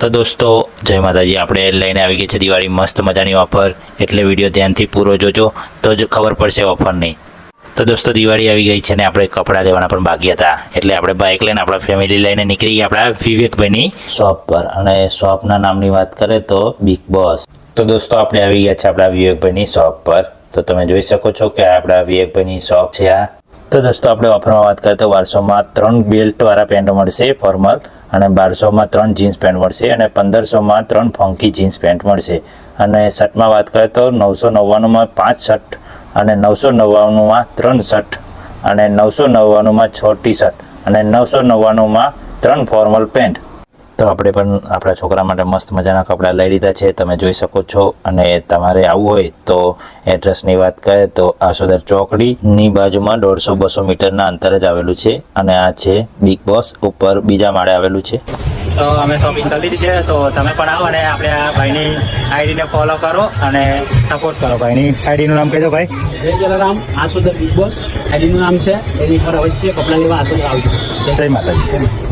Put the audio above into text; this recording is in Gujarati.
તો દોસ્તો જય માતાજી, આપણે લઈને આવી ગઈ છે દિવાળી મસ્ત મજાની ઓફર, એટલે વિડીયો ધ્યાનથી પૂરો જોજો તો જ ખબર પડશે ઓફરની। તો દોસ્તો દિવાળી આવી ગઈ છે ને આપણે કપડાં લેવાના પણ બાકી હતા, એટલે આપણે બાઇક લઈને આપણા ફેમિલી લઈને નીકળી ગયા આપણા વિવેકભાઈની શોપ પર। અને શોપના નામની વાત કરીએ તો બિગ બોસ। તો દોસ્તો આપણે આવી ગયા છે આપણા વિવેકભાઈની શોપ પર। તો તમે જોઈ શકો છો કે આપણા વિવેકભાઈની શોપ છે આ। તો દોસ્તો આપણે ઓફરમાં વાત કરીએ તો 1200માં 3 બેલ્ટવાળા પેન્ટ મળશે ફોર્મલ, અને 1200માં 3 જીન્સ પેન્ટ મળશે, અને 1500માં 3 ફંકી જીન્સ પેન્ટ મળશે। અને શર્ટમાં વાત કરીએ તો 999માં 5 શર્ટ, અને 999માં 3 શર્ટ, અને 999માં 6 ટી શર્ટ, અને 999માં 3 ફોર્મલ પેન્ટ। તો આપણે પણ આપણા છોકરા માટે મસ્ત મજાના કપડાં લઈ લીધા છે, તમે જોઈ શકો છો। અને તમારે આવવું હોય તો એડ્રેસની વાત કરીએ તો આસોદર ચોકડીની બાજુમાં 150-200 મીટરના અંતર જ આવેલું છે, અને આ છે બિગ બોસ, ઉપર બીજા માળે આવેલું છે। તો અમે શોપિંગ કરી લીધી છે, તો તમે પણ આવો અને આપણે આ ભાઈની આઈડીને ફોલો કરો અને સપોર્ટ કરો। ભાઈની આઈડીનું નામ કહેજો ભાઈ। જય જલારામ, આસોદર બિગ બોસ આઈડીનું નામ છે, એની પર અવશ્ય કપડાં લેવા આસોદર આવજો। જય માતાજી।